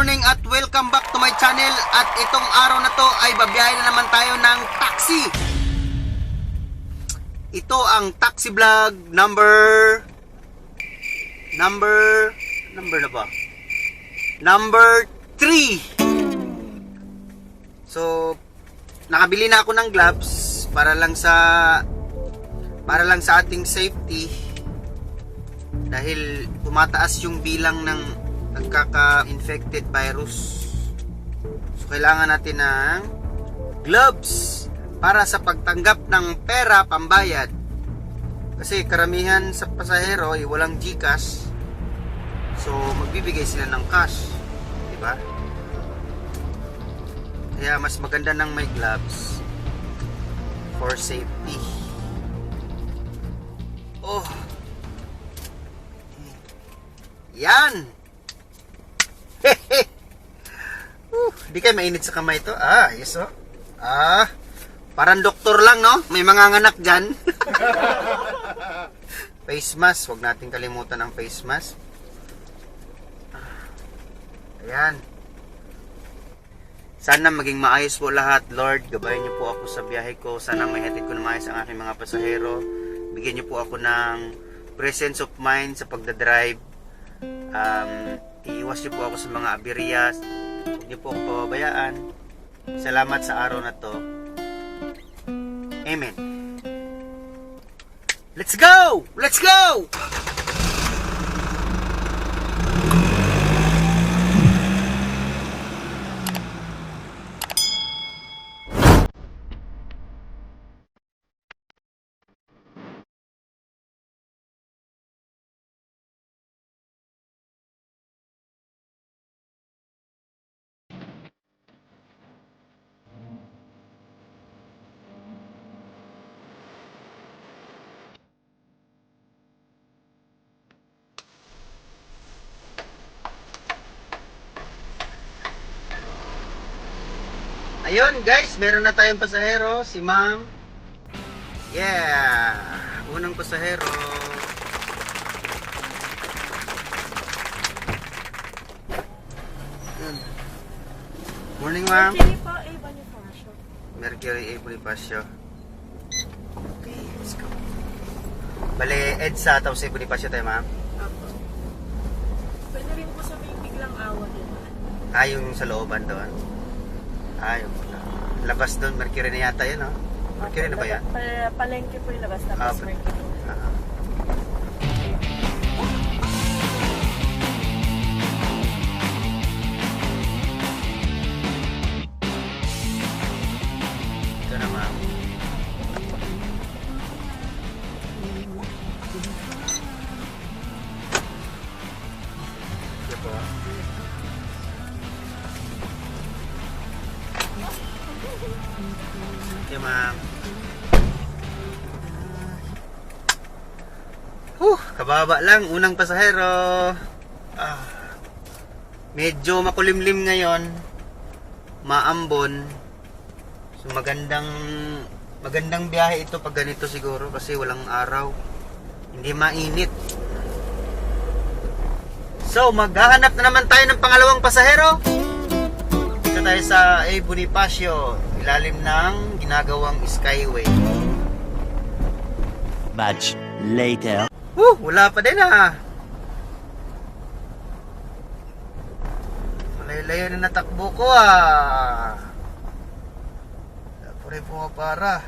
morning at welcome back to my channel. At itong araw na to ay babiyahe na naman tayo ng taxi. Ito ang taxi vlog number na ba? Number 3. So, nakabili na ako ng gloves para lang sa ating safety dahil tumataas yung bilang ng nagkaka-infected virus. So, kailangan natin ng gloves para sa pagtanggap ng pera pambayad. Kasi karamihan sa pasahero ay walang GCash. So, magbibigay sila ng cash. Diba? Kaya mas maganda ng may gloves for safety. Oh. Yan. Di kayo mainit sa kamay to. Yes oh. Parang doktor lang, no? May mga nganak dyan. Face mask. Huwag natin kalimutan ang face mask. Ayan. Sana maging maayos po lahat, Lord. Gabayan niyo po ako sa biyahe ko. Sana may hatid ko na maayos ang aking mga pasahero. Bigyan niyo po ako ng presence of mind sa pagdadrive. Iiwas niyo po ako sa mga aberya. Huwag niyo po ako pababayaan. Salamat sa araw na to. Amen. Let's go! Let's go! Ayun guys, meron na tayong pasahero, si Ma'am. Yeah, unang pasahero. Morning Ma'am. Mercury po, A. Bonifacio. Mercury A. Bonifacio. Okay, let's go. Bale, EDSA, tapos A. Bonifacio tayo Ma'am. Apo. Pwede rin po sa may biglang awa din. Yung sa looban doon. Yung labas doon, Mercury na yata yun, no? Mercury na ba yan? Palengke po yung labas na Mercury. Ito na, Ma'am. Ito po. Okay, Ma'am. Kababa lang, unang pasahero. Medyo makulimlim ngayon. Maambon. So magandang biyahe ito pag ganito siguro kasi walang araw. Hindi mainit. So maghahanap na naman tayo ng pangalawang pasahero. Dito tayo sa A. Bonifacio, ilalim ng ginagawang Skyway. Much later. Wala pa din Malay-layo na natakbo ko Pure pumapara.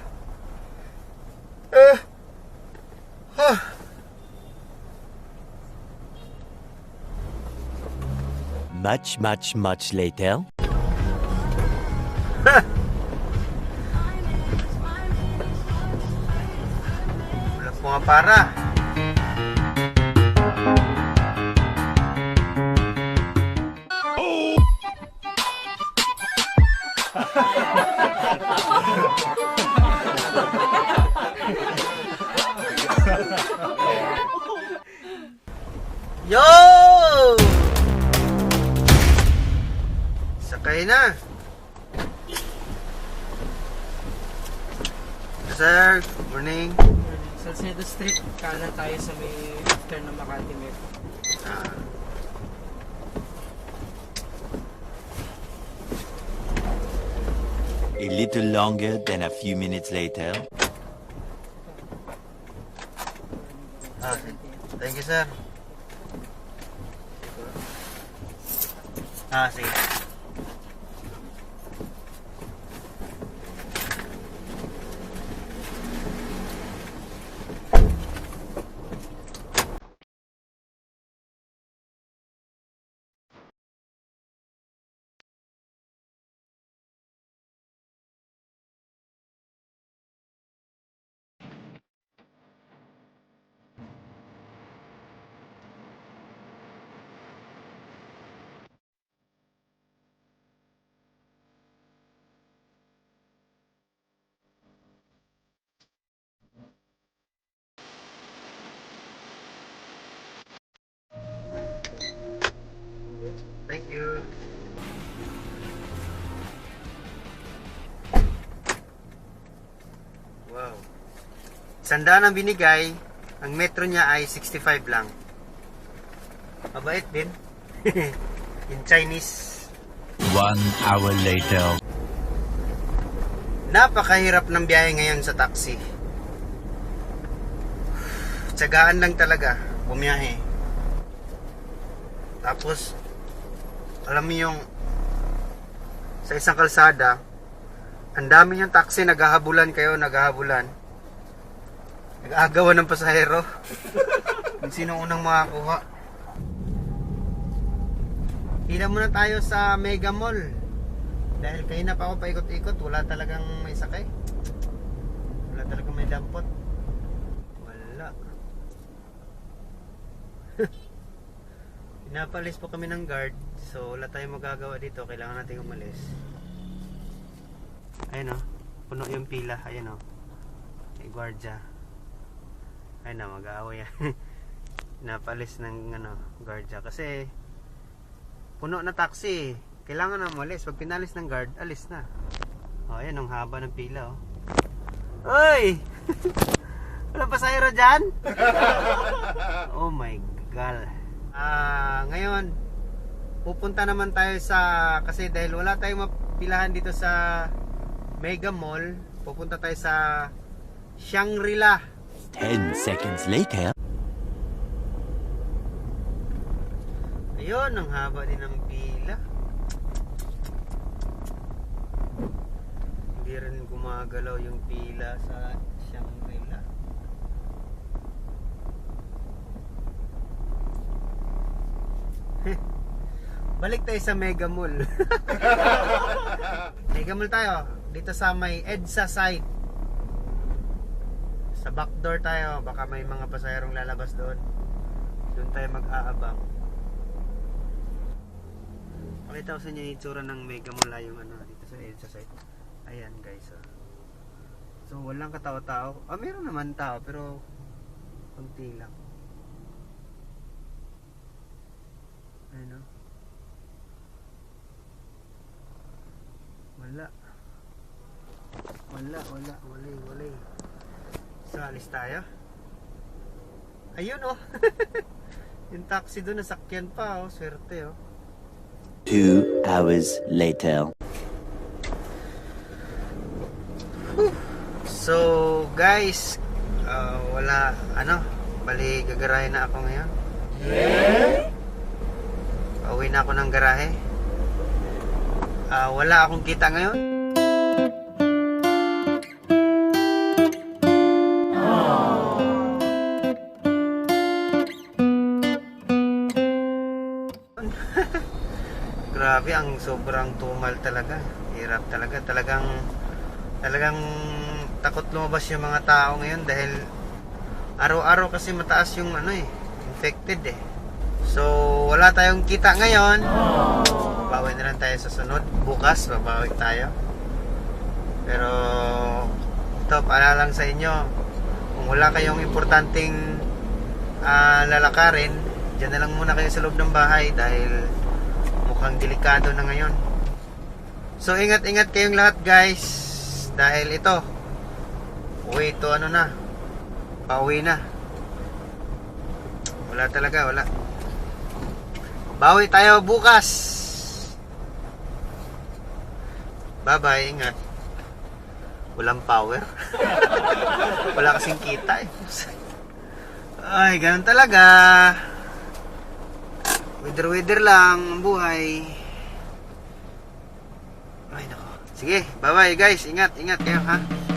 Much later. Wala pumapara. Yo! Sakay na. Sir, good morning. Salcedo Street, kanan tayo sa may after ng Makati Metro. A little longer than a few minutes later. Thank you, sir. Sige. Thank you. Wow. 100 ang binigay. Ang metro niya ay 65 lang. Mabait din. In Chinese. 1 hour later. Napakahirap ng biyahe ngayon sa taxi. Tiyagaan lang talaga bumiyahe. Tapos alam mo yung sa isang kalsada, ang dami yung taxi, naghahabulan kayo, nag-aagawan ng pasahero. Kung sino unang makakuha. Hila muna tayo sa Mega Mall. Dahil kanina pa ako paikot-ikot, wala talagang may sakay. Wala talagang may dampot. Wala. Pinapalis po kami ng guard. So wala tayong magagawa dito. Kailangan natin umalis. Ayun o. Puno yung pila. Ayun o. May guardia. Ayun o. Mag-aaway yan. Pinapalis ng guardia. Kasi puno na taxi. Kailangan na umalis. Pag pinalis ng guard, alis na. O ayun. Ang haba ng pila o. Uy! Walang pasahero dyan? Oh my God. Ngayon pupunta naman tayo sa, kasi dahil wala tayong mapilahan dito sa Mega Mall, pupunta tayo sa Shangri-La. 10 seconds later. Ayun, ang haba din ng pila. Hindi rin gumagalaw yung pila sa Shangri-La. Balik tayo sa Mega Mall. Mega Mall tayo. Dito sa may EDSA side. Sa back door tayo. Baka may mga pasahero lalabas doon. Doon tayo mag-aabang. Pakita ko sa inyo yung itsura ng Mega Mall. Yung dito sa EDSA side. Ayan guys. So walang katao-tao. Meron naman tao pero konti lang. Ayun o. Wala. So, alis tayo. Ayun oh. Yung taxi doon, nasakyan pa oh. Swerte oh. 2 hours later. So, guys, wala, bali, gagarahe na ako ngayon. Pauwi na ako ng garahe. Wala akong kita ngayon. Grabe, ang sobrang tumal talaga. Hirap talaga. Talagang takot lumabas yung mga tao ngayon dahil araw-araw kasi mataas yung infected eh. So, wala tayong kita ngayon. Bawi na lang tayo sa sunod. Bukas, babawi tayo. Pero, ito, paalala lang sa inyo. Kung wala kayong importanteng lalakarin, dyan na lang muna kayo sa loob ng bahay dahil mukhang delikado na ngayon. So, ingat-ingat kayong lahat guys. Dahil ito, uwi ito pauwi na. Wala talaga, wala. Bawi tayo bukas. Bye-bye, ingat. Walang power. Wala kasing kita eh. Ay, ganun talaga. Weather lang ang buhay. Ay, nako. Sige, bye-bye guys. Ingat kayo ha.